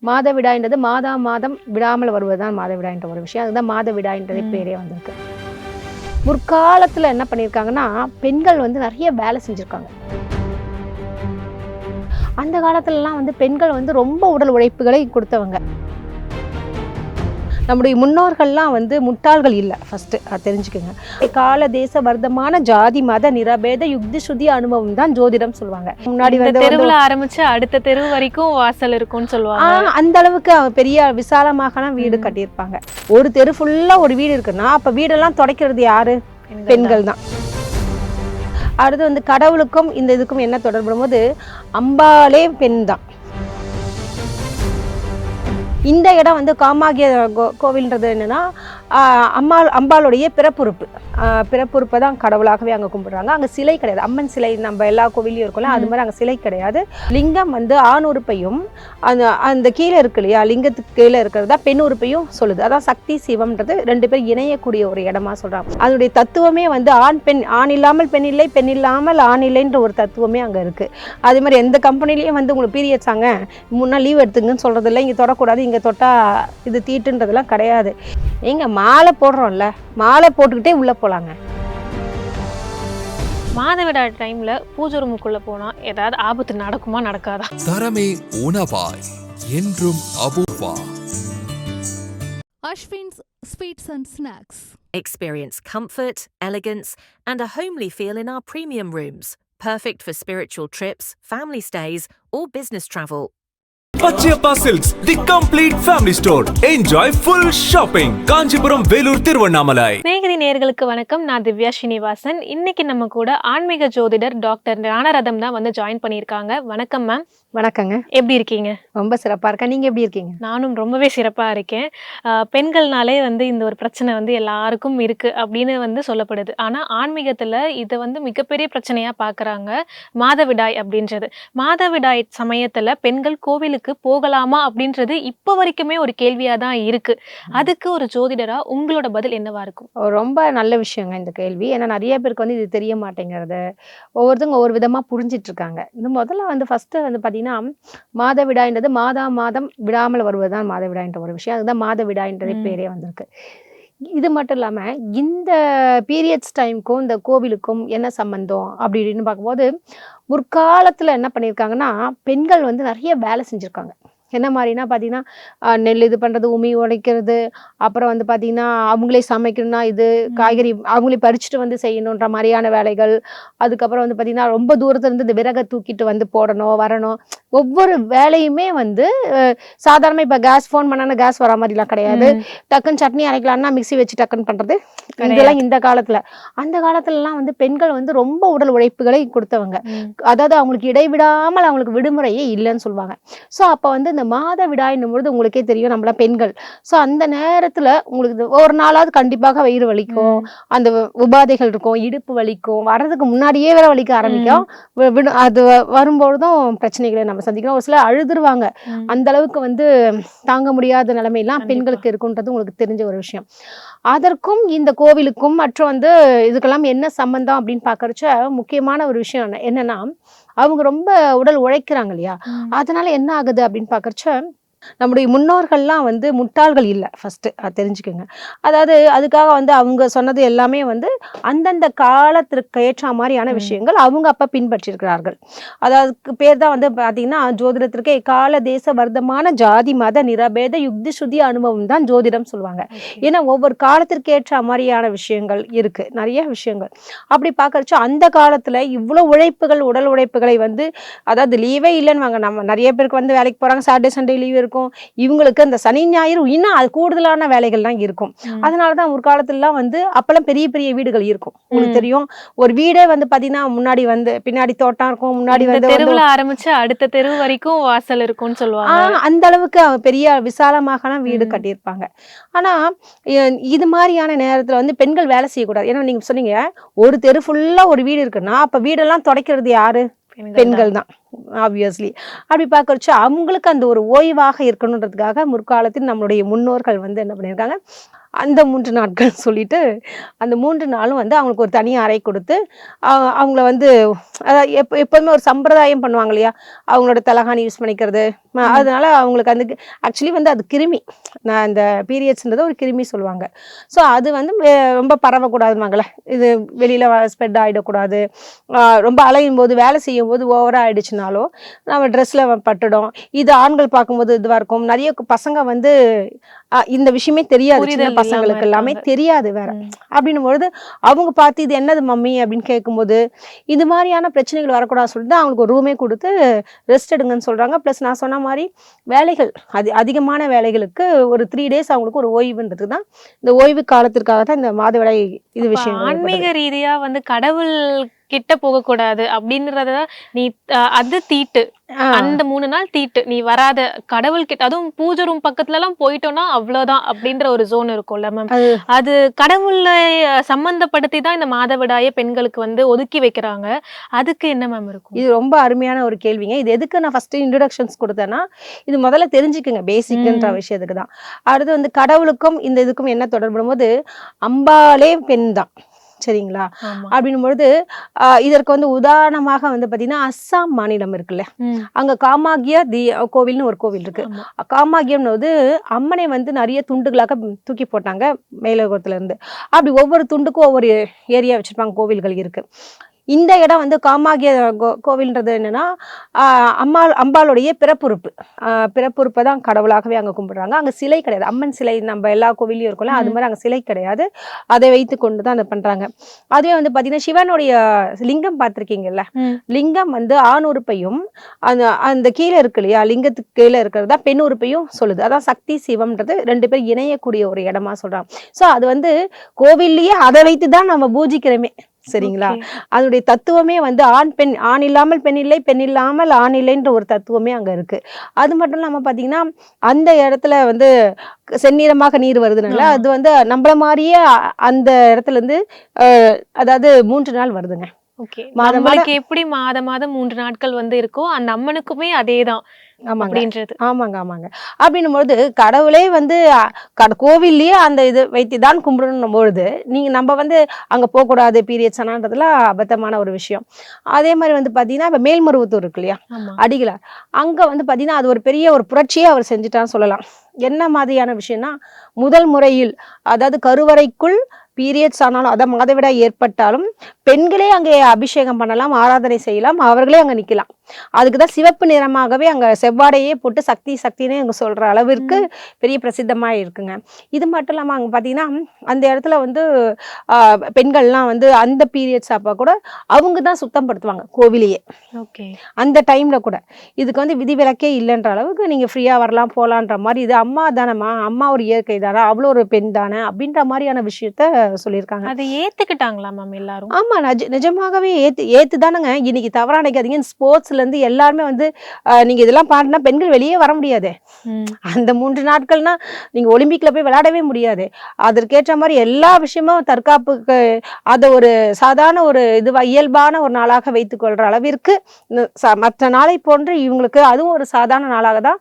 மாதவிடாய்ன்றது மாதம் விடாமல் வருவதுதான் மாதவிடாய்ன்ற ஒரு விஷயம். அதுதான் மாதவிடாய்ன்றதே பேரே வந்திருக்கு. முற்காலத்தில் என்ன பண்ணியிருக்காங்கன்னா, பெண்கள் வந்து நிறைய வேலை செஞ்சுருக்காங்க. அந்த காலத்துலலாம் வந்து பெண்கள் வந்து ரொம்ப உடல் உழைப்புகளை கொடுத்தவங்க. நம்முடைய முன்னோர்கள்லாம் வந்து முட்டாள்கள் இல்லை, ஃபஸ்ட்டு அதை தெரிஞ்சுக்கோங்க. கால தேச வர்த்தமான ஜாதி மத நிரபேத யுக்தி சுதி அனுபவம் தான் ஜோதிடம் சொல்லுவாங்க. முன்னாடி வந்து தெருவில் ஆரம்பிச்சு அடுத்த தெரு வரைக்கும் வாசல் இருக்கும்னு சொல்லுவாங்க. அந்த அளவுக்கு பெரிய விசாலமாக வீடு கட்டியிருப்பாங்க. ஒரு தெரு ஃபுல்லாக ஒரு வீடு இருக்குன்னா அப்போ வீடெல்லாம் துடைக்கிறது யாரு? பெண்கள் தான். அடுத்து வந்து கடவுளுக்கும் இந்த இதுக்கும் என்ன தொடர்புடும் போது அம்பாலே பெண் தான். இந்த இடம் வந்து காமாகிய கோவில்ன்றது என்னன்னா அம்பாளுடைய பிறப்புறுப்பை தான் கடவுளாகவே அங்கே கும்பிடுறாங்க. அங்கே சிலை கிடையாது, அம்மன் சிலை நம்ம எல்லா கோவிலையும் இருக்கும்ல, அது மாதிரி அங்கே சிலை கிடையாது. லிங்கம் வந்து ஆண் உறுப்பையும் அந்த கீழே இருக்கு இல்லையா, லிங்கத்துக்கு கீழே இருக்கிறதா பெண் உறுப்பையும் சொல்லுது. அதான் சக்தி சிவம்ன்றது ரெண்டு பேரும் இணையக்கூடிய ஒரு இடமா சொல்றாங்க. அதனுடைய தத்துவமே வந்து ஆண் இல்லாமல் பெண் இல்லை, பெண் இல்லாமல் ஆண் இல்லைன்ற ஒரு தத்துவமே அங்கே இருக்கு. அதே மாதிரி எந்த கம்பெனிலையும் வந்து உங்களுக்கு பீரியட்ஸ் ஆங்க முன்னா லீவ் எடுத்துங்கன்னு சொல்றது இல்லை, இங்கே தொடக்கூடாது, இங்கே தொட்டா இது தீட்டுன்றதெல்லாம் கிடையாது. எங்க மாலை போடுறோம்ல, மாலை போட்டுக்கிட்டே உள்ள போலாங்க. மாதவிடாய் டைம்ல பூஜை ரூமுக்குள்ள போனா ஏதாவது ஆபத்து நடக்குமா நடக்காதா? தரமே உணவாய் என்றும் Apoorva. Ashwin's Sweets and Snacks. Experience comfort, elegance, and a homely feel in our premium rooms. Perfect for spiritual trips, family stays, or business travel. Pachiyappa Silks, the complete family store. Enjoy full shopping. Kanchipuram, Vellore, Tiruvannamalai. Snehithi நேயர்களுக்கு வணக்கம். நான் திவ்யா ஸ்ரீனிவாசன். இன்னைக்கு நம்ம கூட ஆன்மீக ஜோதிடர் doctor Gnanaratham தான் வந்து ஜாயின் பண்ணியிருக்காங்க. வணக்கம் மேம். வணக்கங்க. எப்படி இருக்கீங்க? ரொம்ப சிறப்பாக இருக்கேன். நீங்கள் எப்படி இருக்கீங்க? நானும் ரொம்பவே சிறப்பாக இருக்கேன். பெண்கள்னாலே வந்து இந்த ஒரு பிரச்சனை வந்து எல்லாருக்கும் இருக்குது அப்படின்னு வந்து சொல்லப்படுது. ஆனால் ஆன்மீகத்தில் இதை வந்து மிகப்பெரிய பிரச்சனையாக பார்க்குறாங்க, மாதவிடாய் அப்படின்றது. மாதவிடாய் சமயத்தில் பெண்கள் கோவிலுக்கு போகலாமா அப்படின்றது இப்போ வரைக்குமே ஒரு கேள்வியாக தான் இருக்குது. அதுக்கு ஒரு ஜோதிடராக உங்களோட பதில் என்னவா இருக்கும்? ரொம்ப நல்ல விஷயங்க இந்த கேள்வி. ஏன்னா நிறைய பேருக்கு வந்து இது தெரிய மாட்டேங்கிறது, ஒவ்வொருத்தவங்க ஒவ்வொரு விதமாக புரிஞ்சிட்டு இருக்காங்க. இந்த முதல்ல வந்து ஃபஸ்ட்டு வந்து பார்த்தீங்கன்னா, மாதவிடாய்ன்றது மாதம் விடாமல் வருவதுதான் மாதவிடாய்ன்ற ஒரு விஷயம். அதுதான் மாதவிடாய்ன்றதே பேரே வந்திருக்கு. இது மட்டும் இல்லாமல் இந்த பீரியட்ஸ் டைமுக்கும் இந்த கோவிலுக்கும் என்ன சம்பந்தம் அப்படின்னு பார்க்கும்போது, முற்காலத்தில் என்ன பண்ணியிருக்காங்கன்னா, பெண்கள் வந்து நிறைய வேலை செஞ்சுருக்காங்க. என்ன மாதிரினா பார்த்தீங்கன்னா, நெல் இது பண்ணுறது, உமி உடைக்கிறது, அப்புறம் வந்து பார்த்திங்கன்னா அவங்களே சமைக்கணும்னா இது காய்கறி அவங்களே பறிச்சுட்டு வந்து செய்யணுன்ற மாதிரியான வேலைகள். அதுக்கப்புறம் வந்து பார்த்திங்கன்னா ரொம்ப தூரத்துலேருந்து இந்த விறகை தூக்கிட்டு வந்து போடணும் வரணும். ஒவ்வொரு வேலையுமே வந்து சாதாரணமாக இப்போ கேஸ் ஃபோன் பண்ணால் கேஸ் வர மாதிரிலாம் கிடையாது. டக்குன்னு சட்னி அரைக்கலான்னா மிக்சி வச்சு டக்குன்னு பண்ணுறது இதெல்லாம் இந்த காலத்தில். அந்த காலத்துலலாம் வந்து பெண்கள் வந்து ரொம்ப உடல் உழைப்புகளை கொடுத்தவங்க. அதாவது அவங்களுக்கு இடைவிடாமல் அவங்களுக்கு விடுமுறையே இல்லைன்னு சொல்லுவாங்க. ஸோ அப்போ வந்து இந்த மாதவிடாய்னும் பொழுது உங்களுக்கே தெரியும், நம்மளாம் பெண்கள். ஸோ அந்த நேரத்தில் உங்களுக்கு ஒரு நாளாவது கண்டிப்பாக வயிறு வலிக்கும், அந்த உபாதைகள் இருக்கும், இடுப்பு வலிக்கும், வர்றதுக்கு முன்னாடியே வேற வலிக்க ஆரம்பிக்கும். அது வரும்பொழுதும் பிரச்சனைகளை நம்ம சந்திக்கிறோம். ஒரு சில அழுதுருவாங்க. அந்த அளவுக்கு வந்து தாங்க முடியாத நிலைமையெல்லாம் பெண்களுக்கு இருக்குன்றது உங்களுக்கு தெரிஞ்ச ஒரு விஷயம். அதற்கும் இந்த கோவிலுக்கும் மற்றும் வந்து இதுக்கெல்லாம் என்ன சம்பந்தம் அப்படின்னு பார்க்கறச்ச முக்கியமான ஒரு விஷயம் என்னன்னா, அவங்க ரொம்ப உடல் உழைக்கிறாங்க இல்லையா, அதனால என்ன ஆகுது அப்படின்னு பார்க்கறச்ச நம்முடைய முன்னோர்கள்லாம் வந்து முட்டாள்கள் இல்லை, ஃபஸ்ட்டு அதை தெரிஞ்சுக்கோங்க. அதாவது அதுக்காக வந்து அவங்க சொன்னது எல்லாமே வந்து அந்தந்த காலத்திற்கு ஏற்ற மாதிரியான விஷயங்கள் அவங்க அப்போ பின்பற்றிருக்கிறார்கள். அதாவது பேர் தான் வந்து பார்த்தீங்கன்னா ஜோதிடத்திற்கே கால தேச வர்த்தமான ஜாதி மத நிரபேத யுக்தி சுதி அனுபவம் தான் ஜோதிடம் சொல்லுவாங்க. ஏன்னா ஒவ்வொரு காலத்திற்கு ஏற்ற மாதிரியான விஷயங்கள் இருக்குது, நிறைய விஷயங்கள். அப்படி பார்க்கறச்ச அந்த காலத்தில் இவ்வளோ உழைப்புகள் உடல் உழைப்புகளை வந்து, அதாவது லீவே இல்லைன்னு வாங்க, நம்ம நிறைய பேருக்கு வந்து வேலைக்கு போகிறாங்க, சாட்டர்டே சண்டே லீவ் இருக்கும், இவங்களுக்கு அந்த சனி ஞாயிறு இன்னும் அது கூடுதலான வேலைகள்லாம் இருக்கும். அதனாலதான் ஒரு காலத்துலலாம் வந்து அப்பெல்லாம் பெரிய பெரிய வீடுகள் இருக்கும். உங்களுக்கு தெரியும், ஒரு வீடே வந்து பாத்தீங்கன்னா முன்னாடி வந்து பின்னாடி தோட்டம் இருக்கும், முன்னாடி வந்து தெருவில் ஆரம்பிச்சு அடுத்த தெரு வரைக்கும் வாசல் இருக்கும்னு சொல்லுவாங்க. அந்த அளவுக்கு பெரிய விசாலமாக வீடு கட்டியிருப்பாங்க. ஆனா இது மாதிரியான நேரத்துல வந்து பெண்கள் வேலை செய்யக்கூடாது. ஏன்னா நீங்க சொன்னீங்க ஒரு தெரு ஃபுல்லா ஒரு வீடு இருக்குன்னா அப்ப வீடெல்லாம் துடைக்கிறது யாரு? பெண்கள் தான், ஆப்வியஸ்லி. அப்படி பார்க்கறச்சு அவங்களுக்கு அந்த ஒரு ஓய்வாக இருக்கணுன்றதுக்காக முற்காலத்தில் நம்மளுடைய முன்னோர்கள் வந்து என்ன பண்ணியிருக்காங்க, அந்த 3 நாட்கள் சொல்லிட்டு அந்த 3 நாளும் வந்து அவங்களுக்கு ஒரு தனி அறை கொடுத்து அவங்கள வந்து அதாவது எப்போதுமே ஒரு சம்பிரதாயம் பண்ணுவாங்க இல்லையா, அவங்களோட தலகாணி யூஸ் பண்ணிக்கிறது. அதனால அவங்களுக்கு அந்த ஆக்சுவலி வந்து அது கிருமி, நான் இந்த பீரியட்ஸ்ன்றது ஒரு கிருமி சொல்லுவாங்க. ஸோ அது வந்து ரொம்ப பரவக்கூடாதுமாங்களே, இது வெளியில் ஸ்ப்ரெட் ஆகிடக்கூடாது. ரொம்ப அலையும் போது வேலை செய்யும் போது ஓவராக ஆயிடுச்சுனாலோ நம்ம ட்ரெஸ்ஸில் பட்டுடும். இது ஆண்கள் பார்க்கும்போது இதுவாக இருக்கும். நிறைய பசங்க வந்து இந்த விஷயமே தெரியாது, சின்ன புரிதல் பசங்களுக்கு இல்லாம எல்லாமே இருக்காங்க. தெரியாது வேற. அப்படின்னும் பொழுது அவங்க பார்த்து இது என்னது மம்மி அப்படின்னு கேட்கும்போது இது மாதிரியான பிரச்சனைகள் வரக்கூடாது சொல்லிட்டு அவங்களுக்கு ஒரு ரூமே கொடுத்து ரெஸ்ட் எடுங்கன்னு சொல்றாங்க. ப்ளஸ் நான் சொன்ன மாதிரி வேலைகள் அதிகமான வேலைகளுக்கு ஒரு 3 டேஸ் அவங்களுக்கு ஒரு ஓய்வுன்றதுக்கு தான், இந்த ஓய்வு காலத்திற்காக தான் இந்த மாதவிடாய் இது அப்ப விஷயம். ஆன்மீக ரீதியா வந்து கடவுள் கிட்ட போகக்கூடாது அப்படின்றத நீ அது தீட்டு அந்த 3 நாள் தீட்டு, நீ வராத கடவுள் கிட்ட, அதுவும் பூஜை ரூம் பக்கத்துல எல்லாம் போயிட்டோம்னா அவ்வளவுதான் அப்படின்ற ஒரு ஜோன் இருக்கும்ல மேம். அது கடவுளை சம்பந்தப்படுத்தி தான் இந்த மாதவிடாய பெண்களுக்கு வந்து ஒதுக்கி வைக்கிறாங்க. அதுக்கு என்ன மேம் இருக்கும்? இது ரொம்ப அருமையான ஒரு கேள்விங்க. இது எதுக்கு நான் ஃபர்ஸ்ட் இன்ட்ரோடக்ஷன்ஸ் கொடுத்தேன்னா, இது முதல்ல தெரிஞ்சுக்குங்க பேசிக்ன்ற விஷயத்துக்கு தான். அடுத்து வந்து கடவுளுக்கும் இந்த இதுக்கும் என்ன தொடர்புடும் போது, அம்பாலே பெண் தான், சரிங்களா? அப்படின்னும் பொழுது இதற்கு வந்து உதாரணமாக வந்து பார்த்தீங்கன்னா, அஸ்ஸாம் மாநிலம் இருக்குல்ல, அங்கே காமாகியா கோவில்னு ஒரு கோவில் இருக்கு. காமாகியம்னு வந்து அம்மனை வந்து நிறைய துண்டுகளாக தூக்கி போட்டாங்க மேலோகத்துல இருந்து. அப்படி ஒவ்வொரு துண்டுக்கும் ஒவ்வொரு ஏரியா வச்சிருப்பாங்க, கோவில்கள் இருக்கு. இந்த இடம் வந்து காமாகிய கோவில்ன்றது என்னன்னா, அம்பாளுடைய பிறப்புறுப்பை தான் கடவுளாகவே அங்கே கும்பிடுறாங்க. அங்கே சிலை கிடையாது, அம்மன் சிலை நம்ம எல்லா கோவிலையும் இருக்கும்ல, அது மாதிரி அங்கே சிலை கிடையாது. அதை வைத்து கொண்டு தான் அதை பண்றாங்க. அதே வந்து பார்த்தீங்கன்னா, சிவனுடைய லிங்கம் பார்த்துருக்கீங்கல்ல, லிங்கம் வந்து ஆண் உறுப்பையும் அந்த கீழே இருக்கு இல்லையா, லிங்கத்துக்கு கீழே இருக்கிறது தான் பெண் உறுப்பையும் சொல்லுது. அதான் சக்தி சிவம்ன்றது 2 பேர் இணையக்கூடிய ஒரு இடமா சொல்றாங்க. ஸோ அது வந்து கோவில்லையே அதை வைத்து தான் நம்ம பூஜிக்கிறோமே, சரிங்களா? அதனுடைய தத்துவமே வந்து ஆண் பெண், ஆண் இல்லாமல் பெண் இல்லை, பெண் இல்லாமல் ஆண் இல்லைன்ற ஒரு தத்துவமே அங்க இருக்கு. அது மட்டும் இல்லாம பாத்தீங்கன்னா, அந்த இடத்துல வந்து செந்நிறமாக நீர் வருதுனால அது வந்து நம்மள மாதிரியே அந்த இடத்துல இருந்து அதாவது 3 நாள் வருதுங்க. நம்மளுக்கு எப்படி மாதம் 3 நாட்கள் வந்து இருக்கோ அந்த அம்மனுக்குமே அதேதான். ஆமாங்க. அப்படின்னும் பொழுது கடவுளே வந்து கோவில்லயே அந்த இது வைத்துதான் கும்பிடணும் பொழுது நம்ம வந்து அங்க போகக்கூடாது பீரியட்ஸ் ஆனான்றதுல அபத்தமான ஒரு விஷயம். அதே மாதிரி வந்து பாத்தீங்கன்னா, இப்ப மேல்மருவத்தூர் இருக்கு இல்லையா, அடிகளார், அங்க வந்து பாத்தீங்கன்னா அது ஒரு பெரிய ஒரு புரட்சியே அவர் செஞ்சுட்டான்னு சொல்லலாம். என்ன மாதிரியான விஷயம்னா, முதல் முறையில் அதாவது கருவறைக்குள் பீரியட்ஸ் ஆனாலும் அதான் மாதவிடாய் ஏற்பட்டாலும் பெண்களே அங்கே அபிஷேகம் பண்ணலாம், ஆராதனை செய்யலாம், அவர்களே அங்க நிக்கலாம். அதுக்குதான் சிவப்பு நிறமாகவே அங்க செவ்வாடையே போட்டு சக்தினே அங்க சொல்ற அளவிற்கு பெரிய பிரசித்தமா இருக்குங்க. இது மட்டும் இல்லாம அங்க பாத்தீங்கன்னா, அந்த இடத்துல வந்து பெண்கள்லாம் வந்து அந்த பீரியட்ஸ் அப்ப கூட அவங்க தான் சுத்தம் படுத்துவாங்க கோவிலையே. அந்த டைம்ல கூட இதுக்கு வந்து விதிவிலக்கே இல்லைன்ற அளவுக்கு நீங்க ஃப்ரீயா வரலாம் போலான்ற மாதிரி, இது அம்மா தானம்மா, அம்மா ஒரு இயற்கை தானே, அவ்வளோ ஒரு பெண் தானே அப்படின்ற மாதிரியான விஷயத்த சொல்லியிருக்காங்க. அதை ஏத்துக்கிட்டாங்களா மேம் எல்லாரும்? ஆமா, நிஜமாகவே ஏத்துதானுங்க. இன்னைக்கு தவறா நினைக்காதீங்க, ஸ்போர்ட்ஸ்ல இருந்து எல்லாருமே வந்து நீங்க இதெல்லாம் பாடினா பெண்கள் வெளியே வர முடியாது. அந்த 3 நாட்கள்னா நீங்க ஒலிம்பிக்ல போய் விளையாடவே முடியாது. அதற்கேற்ற மாதிரி எல்லா விஷயமும் தற்காப்புக்கு அதை ஒரு சாதாரண ஒரு இதுவா இயல்பான ஒரு நாளாக வைத்துக் கொள்ற அளவிற்கு மற்ற நாளை போன்று இவங்களுக்கு அதுவும் ஒரு சாதாரண நாளாக தான்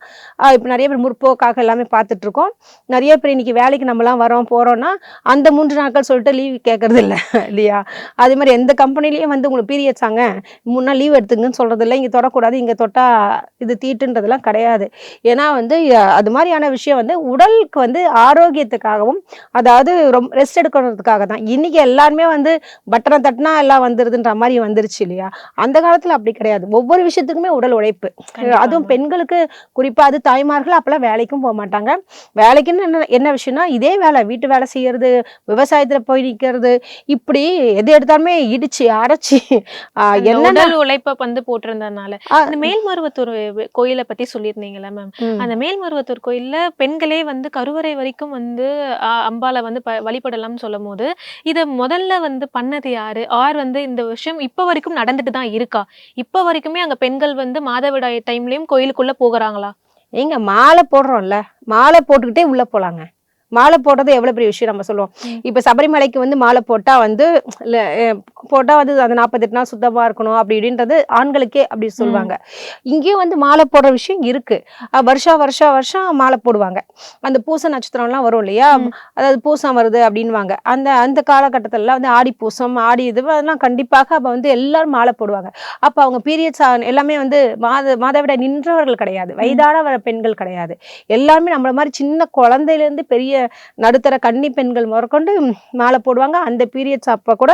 இப்ப நிறைய பேர் முற்போக்காக எல்லாமே பார்த்துட்டு இருக்கோம். நிறைய பேர் இன்னைக்கு வேலைக்கு நம்மலாம் வரோம் போறோம்னா அந்த 3 நாட்கள் சொல்லிட்டு லீவ் கேட்கறது இல்லை இல்லையா? அதே மாதிரி எந்த கம்பெனிலையும் வந்து உங்களுக்கு பீரியட்ஸ் ஆங்க 3 நாள் லீவ் எடுத்துங்கன்னு சொல்றது இல்லை. இங்க தொடக்கூடாது, இங்க தொட்டா இது தீட்டுன்றதெல்லாம் கிடையாது. ஏன்னா வந்து அது மாதிரியான விஷயம் வந்து உடலுக்கு வந்து ஆரோக்கியத்துக்காகவும், அதாவது ரொம்ப ரெஸ்ட் எடுக்கிறதுக்காக தான். இன்னைக்கு எல்லாருமே வந்து பட்டனை தட்டினா எல்லாம் வந்துருதுன்ற மாதிரி வந்துருச்சு இல்லையா? அந்த காலத்துல அப்படி கிடையாது. ஒவ்வொரு விஷயத்துக்குமே உடல் உழைப்பு. அதுவும் பெண்களுக்கு குறிப்பா அது தாய்மார்கள் அப்பெல்லாம் வேலைக்கும் போக மாட்டாங்க. வேலைக்குன்னு என்ன விஷயம்னா இதே வேலை, வீட்டு வேலை செய்யறது, விவசாயத்துல போய் நிக்கிறது, இப்படி எது எடுத்தாலுமே இடிச்சு அரைச்சி என்ன உழைப்ப வந்து போட்டிருந்ததுனால. அந்த மேல்மருவத்தூர் கோயிலை பத்தி சொல்லியிருந்தீங்களா மேம்? அந்த மேல்மருவத்தூர் கோயில்ல பெண்களே வந்து கருவறை வரைக்கும் வந்து அம்பாலை வந்து வழிபடலாம்னு சொல்லும் போது இதை முதல்ல வந்து பண்ணது யாரு? ஆர் வந்து இந்த விஷயம் இப்ப வரைக்கும் நடந்துட்டு தான் இருக்கா? இப்ப வரைக்குமே அங்க பெண்கள் வந்து மாதவிடாய் டைம்லயும் கோயிலுக்குள்ள போகிறாங்களா? ஏங்க மாலை போடுறோம்ல, மாலை போட்டுக்கிட்டே உள்ள போலாங்க. மாலை போடுறது எவ்வளவு பெரிய விஷயம் நம்ம சொல்லுவோம். இப்ப சபரிமலைக்கு வந்து மாலை போட்டா வந்து போட்டா வந்து அந்த 48 நாள் சுத்தமா இருக்கணும் அப்படி இப்படின்றது ஆண்களுக்கே அப்படி சொல்லுவாங்க. இங்கேயும் வந்து மாலை போடுற விஷயம் இருக்கு. வருஷம் மாலை போடுவாங்க. அந்த பூச நட்சத்திரம்லாம் வரும் இல்லையா, அதாவது பூசம் வருது அப்படின்வாங்க. அந்த அந்த காலகட்டத்துல வந்து ஆடி பூசம் ஆடி இது அதெல்லாம் கண்டிப்பாக அப்ப வந்து எல்லாரும் மாலை போடுவாங்க. அப்ப அவங்க பீரியட்ஸ் எல்லாமே வந்து மாதவிடாய் நின்றவர்கள் கிடையாது, வயதான பெண்கள் கிடையாது. எல்லாருமே நம்மள மாதிரி சின்ன குழந்தையில இருந்து பெரிய நடுத்தர கன்னி பெண்கள் முதற்கொண்டு மாலை போடுவாங்க. அந்த பீரியட்ஸ் அப்ப கூட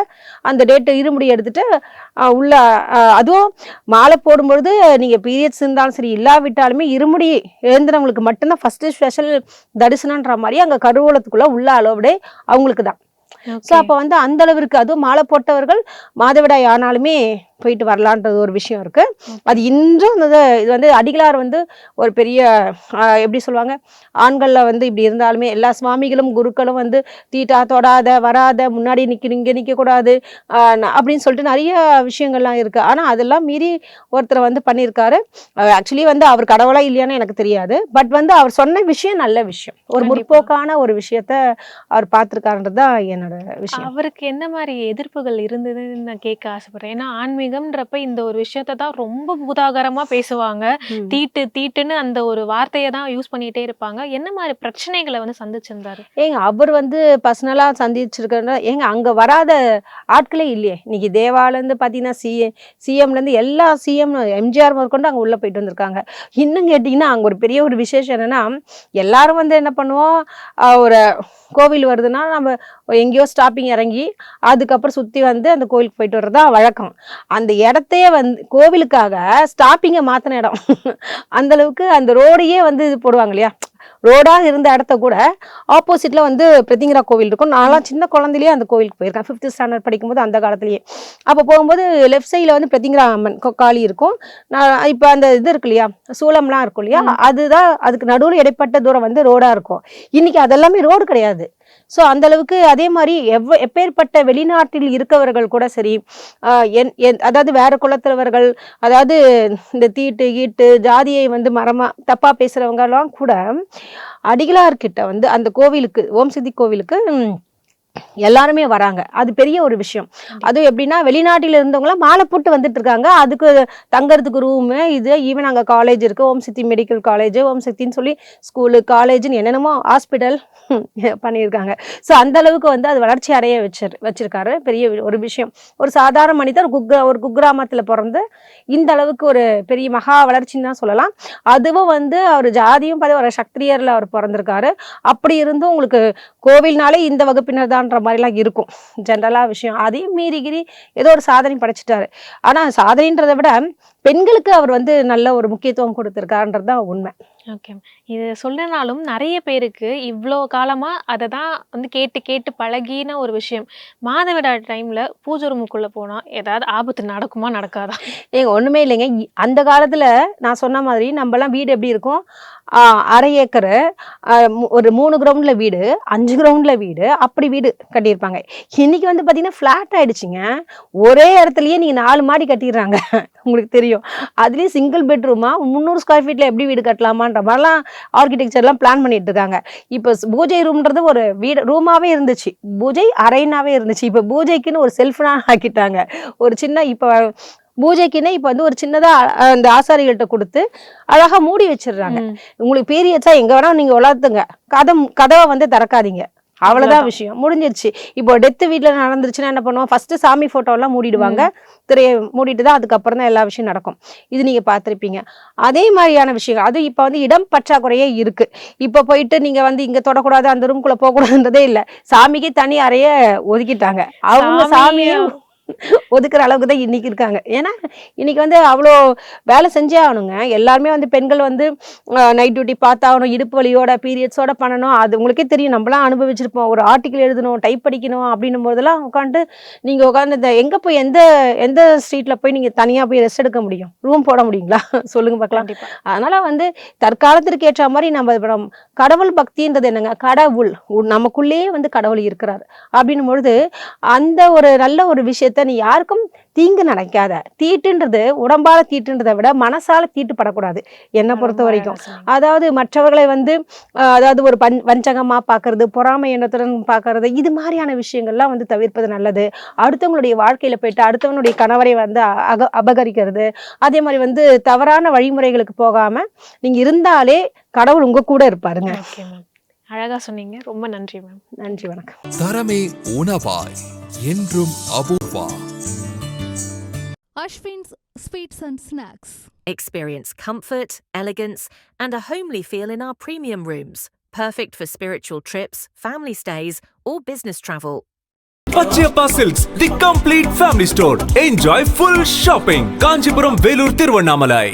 அந்த டேட் இருமுடி எடுத்துட்டு உள்ள அதுவும் மாலை போடும்பொழுது நீங்க பீரியட்ஸ் இருந்தாலும் சரி இல்லாவிட்டாலுமே இருமுடி எழுந்திரவங்களுக்கு மட்டும்தான் ஃபர்ஸ்ட் ஸ்பெஷல் தரிசனம்ன்ற மாதிரி அங்க கருவூலத்துக்குள்ள உள்ள அளவுடே அவங்களுக்கு தான். ஸோ அப்போ வந்து அந்த அளவிற்கு அதுவும் மாலை போட்டவர்கள் மாதவிடாய் ஆனாலுமே போயிட்டு வரலான்றது ஒரு விஷயம் இருக்கு. அது இன்றும் இது வந்து அடிகளார் வந்து ஒரு பெரிய எப்படி சொல்லுவாங்க, ஆண்கள்ல வந்து இப்படி இருந்தாலுமே எல்லா சுவாமிகளும் குருக்களும் வந்து தீட்டா தொடாத வராத முன்னாடி இங்கே நிற்கக்கூடாது அப்படின்னு சொல்லிட்டு நிறைய விஷயங்கள்லாம் இருக்கு. ஆனா அதெல்லாம் மீறி ஒருத்தர் வந்து பண்ணியிருக்காரு. ஆக்சுவலி வந்து அவர் கடவுளா இல்லையான்னு எனக்கு தெரியாது. பட் வந்து அவர் சொன்ன விஷயம் நல்ல விஷயம், ஒரு முற்போக்கான ஒரு விஷயத்த அவர் பார்த்திருக்காருன்றது தான் என்னோட விஷயம். அவருக்கு என்ன மாதிரி எதிர்ப்புகள் இருந்ததுன்னு நான் கேட்க ஆசைப்படுறேன். ஏன்னா ஆன்மீகம்ன்றப்ப இந்த ஒரு விஷயத்தை தான் ரொம்ப பூதாகரமா பேசுவாங்க. தீட்டுன்னு அந்த ஒரு வார்த்தையை தான் யூஸ் பண்ணிட்டே இருப்பாங்க. என்ன மாதிரி பிரச்சனைகளை வந்து சந்திச்சிருந்தாரு? அவர் வந்து பர்சனலா சந்திச்சிருக்காரு. அங்க வராத ஆட்களே இல்லையே. இன்னைக்கு தேவால இருந்து பாத்தீங்கன்னா சிஎம்ல இருந்து எல்லா சிஎம் எம்ஜிஆர் முதற்கொண்டு அங்க உள்ள போயிட்டு வந்திருக்காங்க. இன்னும் கேட்டீங்கன்னா அங்க ஒரு பெரிய ஒரு விசேஷம் என்னன்னா, எல்லாரும் வந்து என்ன பண்ணுவோம், ஒரு கோவில் வருதுன்னா நம்ம எங்கேயோ ஸ்டாப்பிங் இறங்கி அதுக்கப்புறம் சுத்தி வந்து அந்த கோவிலுக்கு போயிட்டு வர்றதா வழக்கம். அந்த இடத்தையே வந்து கோவிலுக்காக ஸ்டாப்பிங்கை மாத்தின இடம். அந்த அளவுக்கு அந்த ரோடையே வந்து இது போடுவாங்க இல்லையா, ரோடா இருந்த இடத்த கூட ஆப்போசிட்ல வந்து பிரதிங்கரா கோவில் இருக்கும். நான்லாம் சின்ன குழந்தையிலேயே அந்த கோவிலுக்கு போயிருக்கேன், 5th ஸ்டாண்டர்ட் படிக்கும்போது. அந்த காலத்திலேயே அப்போ போகும்போது லெஃப்ட் சைடில் வந்து பிரதிங்கரா அம்மன் காளி இருக்கும். நான் இப்போ அந்த இது இருக்கு இல்லையா, சூளம்லாம் இருக்கும் இல்லையா, அதுதான் அதுக்கு நடுவில் இடைப்பட்ட தூரம் வந்து ரோடா இருக்கும். இன்னைக்கு அதெல்லாமே ரோடு கிடையாது. ஸோ அந்த அளவுக்கு அதே மாதிரி எப்பேற்பட்ட வெளிநாட்டில் இருக்கவர்கள் கூட சரி, அதாவது வேற குலத்தவர்கள், அதாவது இந்த தீட்டு கீட்டு ஜாதியை வந்து மரமா தப்பா பேசுறவங்க எல்லாம் கூட அடிகளார்கிட்ட வந்து அந்த கோவிலுக்கு, ஓம் சக்தி கோவிலுக்கு எல்லாருமே வராங்க. அது பெரிய ஒரு விஷயம். அதுவும் எப்படின்னா வெளிநாட்டில இருந்தவங்களாம் மாலை போட்டு வந்துட்டு இருக்காங்க. அதுக்கு தங்கறதுக்கு ரூமு, இது ஈவன் அங்கே காலேஜ் இருக்கு, ஓம் சக்தி மெடிக்கல் காலேஜ், ஓம் சக்தின்னு சொல்லி ஸ்கூலு காலேஜ்னு என்னென்னமோ ஹாஸ்பிட்டல் பண்ணியிருக்காங்க. ஸோ அந்த அளவுக்கு வந்து அது வளர்ச்சி அடைய வச்சிருக்காரு. பெரிய ஒரு விஷயம். ஒரு சாதாரண மனிதர் ஒரு குக்கிராமத்தில் பிறந்து இந்த அளவுக்கு ஒரு பெரிய மகா வளர்ச்சின்னு தான் சொல்லலாம். அதுவும் வந்து அவர் ஜாதியும் பார்த்து ஒரு சக்திரியர்ல அவர் பிறந்திருக்காரு. அப்படி இருந்தும் உங்களுக்கு கோவில்னாலே இந்த வகுப்பினர் தான்ற மாதிரிலாம் இருக்கும் ஜென்ரலா விஷயம். அதையும் மீறிகிரி ஏதோ ஒரு சாதனை படைச்சிட்டாரு. ஆனா சாதனைன்றதை விட பெண்களுக்கு அவர் வந்து நல்ல ஒரு முக்கியத்துவம் கொடுத்திருக்காருன்றது தான் உண்மை. ஓகே. இது சொல்லனாலும் நிறைய பேருக்கு இவ்வளோ காலமா அதை தான் வந்து கேட்டு கேட்டு பழகின ஒரு விஷயம். மாதவிடாய் டைம்ல பூஜை ரூமுக்குள்ள போனா ஏதாவது ஆபத்து நடக்குமா நடக்காதா? ஒண்ணுமே இல்லைங்க. அந்த காலத்துல நான் சொன்ன மாதிரி நம்மலாம் வீடு எப்படி இருக்கும், 1/2 ஏக்கரு, ஒரு 3 கிரவுண்ட்ல வீடு, 5 கிரவுண்ட்ல வீடு, அப்படி வீடு கட்டியிருப்பாங்க. இன்னைக்கு வந்து பாத்தீங்கன்னா ஃபிளாட் ஆயிடுச்சுங்க. ஒரே இடத்துலயே நீங்க 4 மாடி கட்டிடுறாங்க. உங்களுக்கு தெரியும். அதுலயும் சிங்கிள் பெட்ரூமா 300 ஸ்கொயர் ஃபீட்ல எப்படி வீடு கட்டலாமான்ற மாதிரிலாம் ஆர்கிடெக்சர்லாம் பிளான் பண்ணிட்டு இருக்காங்க. இப்போ பூஜை ரூம்ன்றது ஒரு வீடு ரூமாவே இருந்துச்சு, பூஜை அறைனாவே இருந்துச்சு. இப்போ பூஜைக்குன்னு ஒரு செல்ஃப்னா ஆக்கிட்டாங்க. ஒரு சின்ன இப்போ பூஜைக்குன்னே இப்போ வந்து ஒரு சின்னதா அந்த ஆசாரிகள்கிட்ட கொடுத்து அழகா மூடி வச்சிடுறாங்க. உங்களுக்கு பீரியட்ஸா எங்க வேணா நீங்க உலாத்துங்க, கதவை வந்து திறக்காதீங்க, அவ்வளவுதான் விஷயம், முடிஞ்சிருச்சு. இப்போ டெத்து வீட்டுல நடந்துருச்சுன்னா என்ன பண்ணுவோம், ஃபர்ஸ்ட் சாமி போட்டோ எல்லாம் மூடிடுவாங்க, திரையை மூடிட்டு தான் அதுக்கப்புறம் தான் எல்லா விஷயம் நடக்கும். இது நீங்க பார்த்திருப்பீங்க. அதே மாதிரியான விஷயம். அது இப்ப வந்து இடம் பற்றாக்குறையே இருக்கு. இப்ப போயிட்டு நீங்க வந்து இங்க தொடக்கூடாது, அந்த ரூம்குள்ள போக கூடாதுன்றதே இல்ல. சாமிக்கு தனி அறைய ஒதுக்கிட்டாங்க. அவங்க சாமியும் ஒதுக்குற அளவுக்கு தான் இன்னைக்கு இருக்காங்க. ஏன்னா இன்னைக்கு வந்து அவ்வளோ வேலை செஞ்சே ஆகணுங்க. எல்லாருமே வந்து பெண்கள் வந்து நைட் டியூட்டி பார்த்தாகணும், இடுப்பு வலியோட பீரியட்ஸோட பண்ணணும். அது உங்களுக்கே தெரியும், நம்மளாம் அனுபவிச்சிருப்போம். ஒரு ஆர்டிக்கல் எழுதணும், டைப் படிக்கணும் அப்படின்னும் போதெல்லாம் உட்காந்து நீங்கள் உட்காந்து எங்கே போய் எந்த ஸ்ட்ரீட்டில் போய் நீங்கள் தனியாக போய் ரெஸ்ட் எடுக்க முடியும், ரூம் போட முடியுங்களா? சொல்லுங்க பார்க்கலாம். அதனால வந்து தற்காலத்திற்கு ஏற்ற மாதிரி நம்ம கடவுள் பக்தின்றது என்னங்க, கடவுள் நமக்குள்ளேயே வந்து கடவுள் இருக்கிறார் அப்படின்னும் பொழுது அந்த ஒரு நல்ல ஒரு விஷயத்த விஷயத்த நீ யாருக்கும் தீங்கு நினைக்காத. தீட்டுன்றது உடம்பால தீட்டுன்றதை விட மனசால தீட்டுப்படக்கூடாது என்னை பொறுத்த வரைக்கும். அதாவது மற்றவர்களை வந்து அதாவது ஒரு வஞ்சகமா பார்க்கறது, பொறாமை எண்ணத்துடன் பார்க்கறது, இது மாதிரியான விஷயங்கள்லாம் வந்து தவிர்ப்பது நல்லது. அடுத்தவங்களுடைய வாழ்க்கையில போயிட்டு அடுத்தவனுடைய கணவரை வந்து அபகரிக்கிறது, அதே மாதிரி வந்து தவறான வழிமுறைகளுக்கு போகாம நீங்க இருந்தாலே கடவுள் உங்க கூட இருப்பாருங்க. ஓகே மேம், அழகா சொன்னீங்க. ரொம்ப நன்றி மேம். நன்றி, வணக்கம். தரமே உணவாய் என்றும் Apoorva. Ashwin's Sweets and Snacks. Experience comfort, elegance, and a homely feel in our premium rooms. Perfect for spiritual trips, family stays, or business travel. Pachiyappa Silks, the complete family store. Enjoy full shopping. Kanchipuram, Velur, Tiruvannamalai.